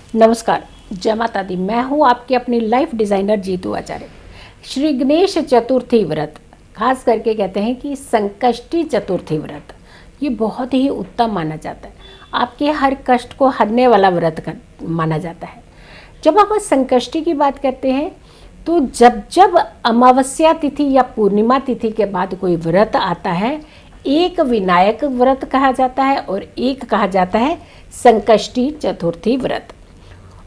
नमस्कार, जय माता दी। मैं हूँ आपकी अपनी लाइफ डिज़ाइनर जीतू आचार्य। श्री गणेश चतुर्थी व्रत खास करके कहते हैं कि संकष्टी चतुर्थी व्रत ये बहुत ही उत्तम माना जाता है। आपके हर कष्ट को हरने वाला व्रत माना जाता है। जब हम संकष्टी की बात करते हैं तो जब जब अमावस्या तिथि या पूर्णिमा तिथि के बाद कोई व्रत आता है, एक विनायक व्रत कहा जाता है और एक कहा जाता है संकष्टी चतुर्थी व्रत।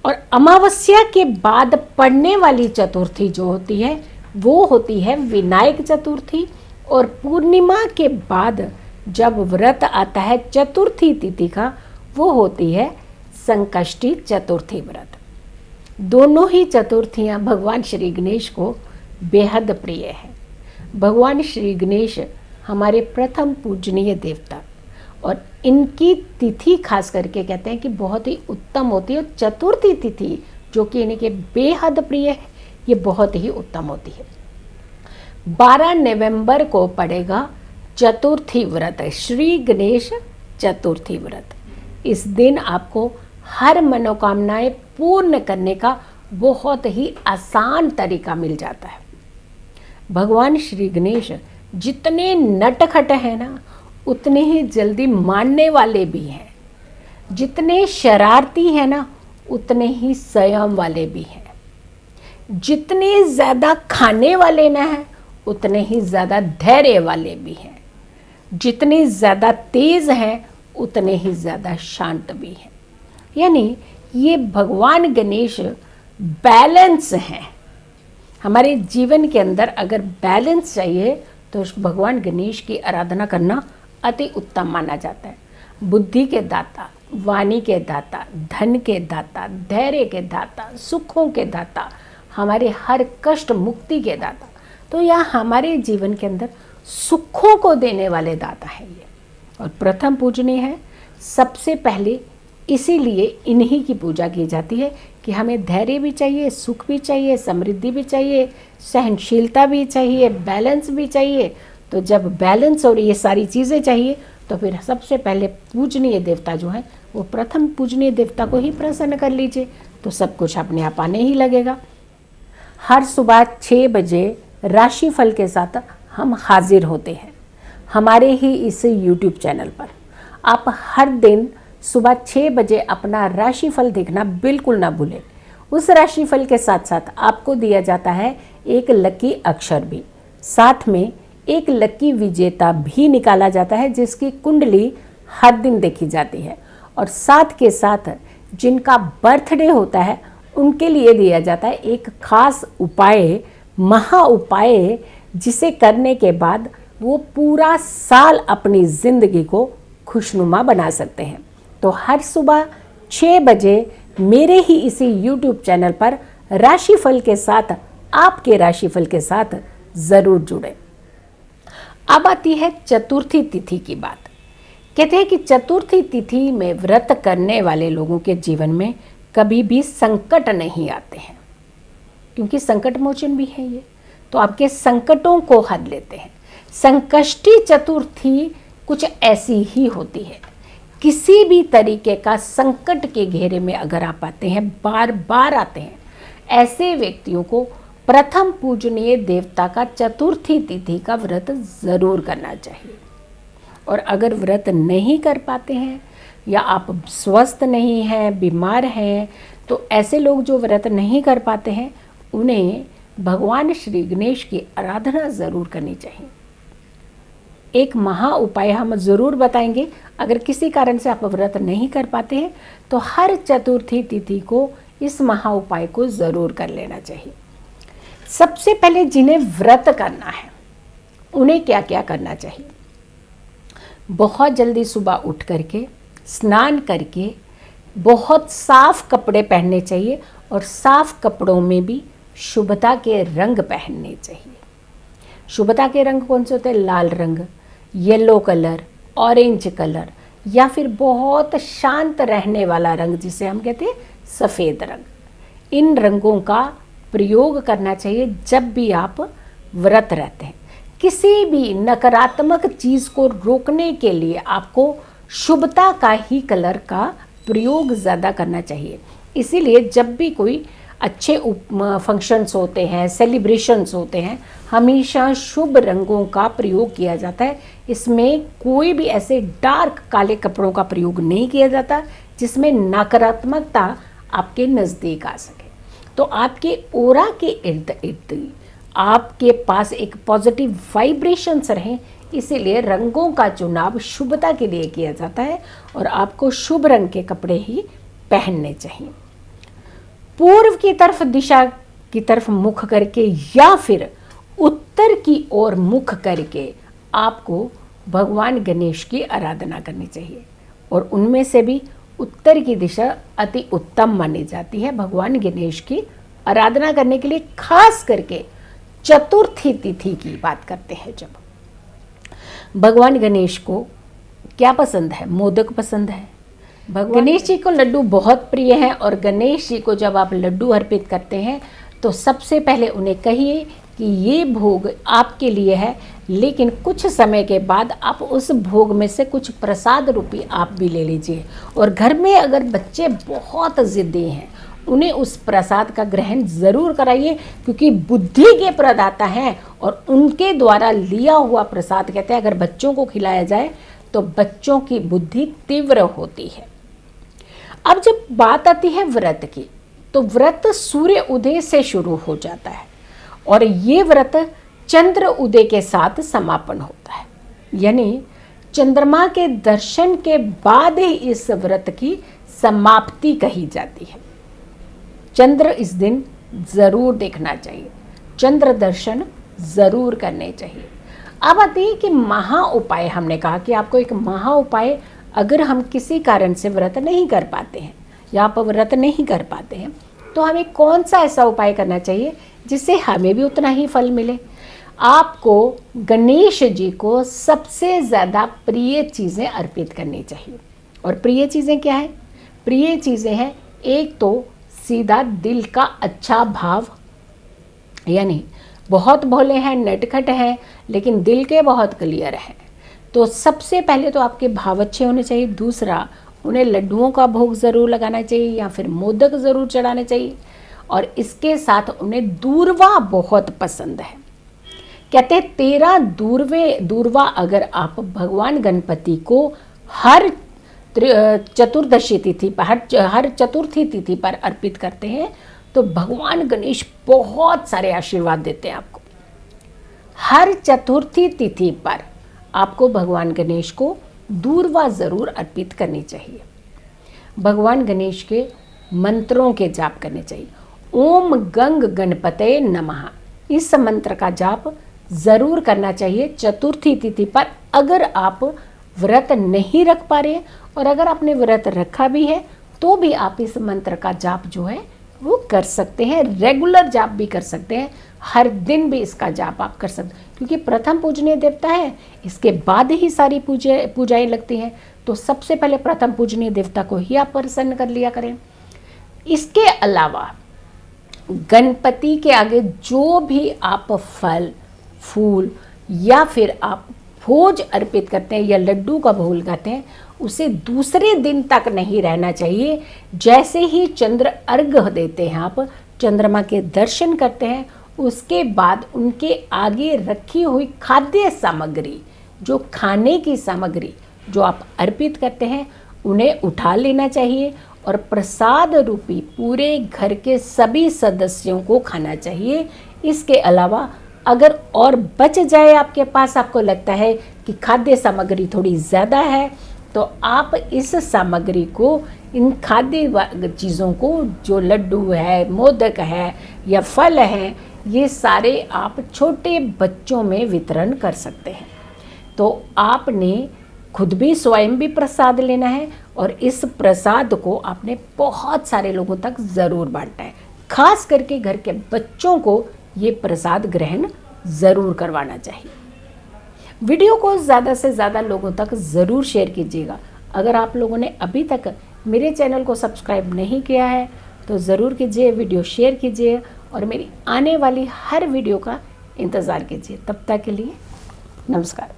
और अमावस्या के बाद पड़ने वाली चतुर्थी जो होती है वो होती है विनायक चतुर्थी। और पूर्णिमा के बाद जब व्रत आता है चतुर्थी तिथि का, वो होती है संकष्टी चतुर्थी व्रत। दोनों ही चतुर्थियां भगवान श्री गणेश को बेहद प्रिय है। भगवान श्री गणेश हमारे प्रथम पूजनीय देवता, और इनकी तिथि खास करके कहते हैं कि बहुत ही उत्तम होती है। और चतुर्थी तिथि जो कि इनके बेहद प्रिय है, ये बहुत ही उत्तम होती है। 12 नवंबर को पड़ेगा चतुर्थी व्रत, श्री गणेश चतुर्थी व्रत। इस दिन आपको हर मनोकामनाएं पूर्ण करने का बहुत ही आसान तरीका मिल जाता है। भगवान श्री गणेश जितने नटखट हैं ना, उतने ही जल्दी मानने वाले भी हैं। जितने शरारती हैं ना, उतने ही संयम वाले भी हैं। जितने ज़्यादा खाने वाले ना हैं, उतने ही ज़्यादा धैर्य वाले भी हैं। जितने ज़्यादा तेज हैं, उतने ही ज़्यादा शांत भी हैं। यानी ये भगवान गणेश बैलेंस हैं। हमारे जीवन के अंदर अगर बैलेंस चाहिए तो भगवान गणेश की आराधना करना अति उत्तम माना जाता है। बुद्धि के दाता, वाणी के दाता, धन के दाता, धैर्य के दाता, सुखों के दाता, हमारे हर कष्ट मुक्ति के दाता। तो यह हमारे जीवन के अंदर सुखों को देने वाले दाता है ये, और प्रथम पूजनीय है। सबसे पहले इसीलिए इन्हीं की पूजा की जाती है कि हमें धैर्य भी चाहिए, सुख भी चाहिए, समृद्धि भी चाहिए, सहनशीलता भी चाहिए, बैलेंस भी चाहिए। तो जब बैलेंस और ये सारी चीज़ें चाहिए तो फिर सबसे पहले पूजनीय देवता जो है वो प्रथम पूजनीय देवता को ही प्रसन्न कर लीजिए, तो सब कुछ अपने आप आने ही लगेगा। हर सुबह 6 बजे राशिफल के साथ हम हाजिर होते हैं हमारे ही इस YouTube चैनल पर। आप हर दिन सुबह 6 बजे अपना राशिफल देखना बिल्कुल ना भूलें। उस राशिफल के साथ साथ आपको दिया जाता है एक लकी अक्षर भी, साथ में एक लकी विजेता भी निकाला जाता है जिसकी कुंडली हर दिन देखी जाती है। और साथ के साथ जिनका बर्थडे होता है उनके लिए दिया जाता है एक खास उपाय, महा उपाय, जिसे करने के बाद वो पूरा साल अपनी ज़िंदगी को खुशनुमा बना सकते हैं। तो हर सुबह 6 बजे मेरे ही इसी YouTube चैनल पर राशिफल के साथ, आपके राशिफल के साथ ज़रूर जुड़ें। अब आती है चतुर्थी तिथि की बात। कहते हैं कि चतुर्थी तिथि में व्रत करने वाले लोगों के जीवन में कभी भी संकट नहीं आते हैं, क्योंकि संकट मोचन भी है ये, तो आपके संकटों को हर लेते हैं। संकष्टी चतुर्थी कुछ ऐसी ही होती है। किसी भी तरीके का संकट के घेरे में अगर आप आते हैं, बार बार आते हैं, ऐसे व्यक्तियों को प्रथम पूजनीय देवता का चतुर्थी तिथि का व्रत ज़रूर करना चाहिए। और अगर व्रत नहीं कर पाते हैं या आप स्वस्थ नहीं हैं, बीमार हैं, तो ऐसे लोग जो व्रत नहीं कर पाते हैं उन्हें भगवान श्री गणेश की आराधना ज़रूर करनी चाहिए। एक महा उपाय हम ज़रूर बताएंगे। अगर किसी कारण से आप व्रत नहीं कर पाते हैं तो हर चतुर्थी तिथि को इस महा उपाय को ज़रूर कर लेना चाहिए। सबसे पहले जिन्हें व्रत करना है उन्हें क्या क्या करना चाहिए? बहुत जल्दी सुबह उठ करके स्नान करके बहुत साफ कपड़े पहनने चाहिए, और साफ कपड़ों में भी शुभता के रंग पहनने चाहिए। शुभता के रंग कौन से होते हैं? लाल रंग, येलो कलर, ऑरेंज कलर, या फिर बहुत शांत रहने वाला रंग जिसे हम कहते हैं सफ़ेद रंग। इन रंगों का प्रयोग करना चाहिए जब भी आप व्रत रहते हैं। किसी भी नकारात्मक चीज़ को रोकने के लिए आपको शुभता का ही कलर का प्रयोग ज़्यादा करना चाहिए। इसीलिए जब भी कोई अच्छे फंक्शंस होते हैं, सेलिब्रेशंस होते हैं, हमेशा शुभ रंगों का प्रयोग किया जाता है। इसमें कोई भी ऐसे डार्क काले कपड़ों का प्रयोग नहीं किया जाता जिसमें नकारात्मकता आपके नज़दीक आ सके। तो आपके ओरा के इर्द गिर्द आपके पास एक पॉजिटिव वाइब्रेशंस रहें, इसीलिए रंगों का चुनाव शुभता के लिए किया जाता है और आपको शुभ रंग के कपड़े ही पहनने चाहिए। पूर्व की तरफ दिशा की तरफ मुख करके या फिर उत्तर की ओर मुख करके आपको भगवान गणेश की आराधना करनी चाहिए और उनमें से भी उत्तर की दिशा अति उत्तम मानी जाती है भगवान गणेश की आराधना करने के लिए। खास करके चतुर्थी तिथि की बात करते हैं, जब भगवान गणेश को क्या पसंद है, मोदक पसंद है। गणेश जी को लड्डू बहुत प्रिय है और गणेश जी को जब आप लड्डू अर्पित करते हैं तो सबसे पहले उन्हें कहिए कि ये भोग आपके लिए है, लेकिन कुछ समय के बाद आप उस भोग में से कुछ प्रसाद रूपी आप भी ले लीजिए। और घर में अगर बच्चे बहुत ज़िद्दी हैं, उन्हें उस प्रसाद का ग्रहण ज़रूर कराइए, क्योंकि बुद्धि के प्रदाता हैं और उनके द्वारा लिया हुआ प्रसाद, कहते हैं अगर बच्चों को खिलाया जाए तो बच्चों की बुद्धि तीव्र होती है। अब जब बात आती है व्रत की, तो व्रत सूर्य उदय से शुरू हो जाता है और ये व्रत चंद्र उदय के साथ समापन होता है, यानी चंद्रमा के दर्शन के बाद ही इस व्रत की समाप्ति कही जाती है। चंद्र इस दिन ज़रूर देखना चाहिए, चंद्र दर्शन ज़रूर करने चाहिए। अब आती है कि महा उपाय। हमने कहा कि आपको एक महा उपाय, अगर हम किसी कारण से व्रत नहीं कर पाते हैं या आप व्रत नहीं कर पाते हैं, तो हमें कौन सा ऐसा उपाय करना चाहिए जिससे हमें भी उतना ही फल मिले। आपको गणेश जी को सबसे ज़्यादा प्रिय चीज़ें अर्पित करनी चाहिए। और प्रिय चीज़ें क्या है? प्रिय चीज़ें हैं, एक तो सीधा दिल का अच्छा भाव, यानी बहुत भोले हैं, नटखट हैं, लेकिन दिल के बहुत क्लियर हैं, तो सबसे पहले तो आपके भाव अच्छे होने चाहिए। दूसरा, उन्हें लड्डुओं का भोग ज़रूर लगाना चाहिए या फिर मोदक ज़रूर चढ़ाने चाहिए। और इसके साथ उन्हें दूर्वा बहुत पसंद है। कहते हैं 13 दूर्वा अगर आप भगवान गणपति को हर चतुर्दशी तिथि पर, हर चतुर्थी तिथि पर अर्पित करते हैं तो भगवान गणेश बहुत सारे आशीर्वाद देते हैं आपको। हर चतुर्थी तिथि पर आपको भगवान गणेश को दूर्वा ज़रूर अर्पित करनी चाहिए। भगवान गणेश के मंत्रों के जाप करने चाहिए। ओम गंग गणपते नमः, इस मंत्र का जाप ज़रूर करना चाहिए चतुर्थी तिथि पर। अगर आप व्रत नहीं रख पा रहे हैं और अगर आपने व्रत रखा भी है तो भी आप इस मंत्र का जाप जो है वो कर सकते हैं, रेगुलर जाप भी कर सकते हैं, हर दिन भी इसका जाप आप कर सकते हैं, क्योंकि प्रथम पूजनीय देवता है, इसके बाद ही सारी पूजाएं लगती हैं। तो सबसे पहले प्रथम पूजनीय देवता को ही आप प्रसन्न कर लिया करें। इसके अलावा गणपति के आगे जो भी आप फल फूल या फिर आप भोज अर्पित करते हैं या लड्डू का भोग लगाते हैं, उसे दूसरे दिन तक नहीं रहना चाहिए। जैसे ही चंद्र अर्घ्य देते हैं, आप चंद्रमा के दर्शन करते हैं, उसके बाद उनके आगे रखी हुई खाद्य सामग्री, जो खाने की सामग्री जो आप अर्पित करते हैं, उन्हें उठा लेना चाहिए और प्रसाद रूपी पूरे घर के सभी सदस्यों को खाना चाहिए। इसके अलावा अगर और बच जाए आपके पास, आपको लगता है कि खाद्य सामग्री थोड़ी ज़्यादा है, तो आप इस सामग्री को, इन खाद्य चीज़ों को, जो लड्डू है, मोदक है या फल हैं, ये सारे आप छोटे बच्चों में वितरण कर सकते हैं। तो आपने खुद भी स्वयं भी प्रसाद लेना है और इस प्रसाद को आपने बहुत सारे लोगों तक ज़रूर बांटना है। खास करके घर के बच्चों को ये प्रसाद ग्रहण ज़रूर करवाना चाहिए। वीडियो को ज़्यादा से ज़्यादा लोगों तक ज़रूर शेयर कीजिएगा। अगर आप लोगों ने अभी तक मेरे चैनल को सब्सक्राइब नहीं किया है तो ज़रूर कीजिए, वीडियो शेयर कीजिए और मेरी आने वाली हर वीडियो का इंतज़ार कीजिए। तब तक के लिए नमस्कार।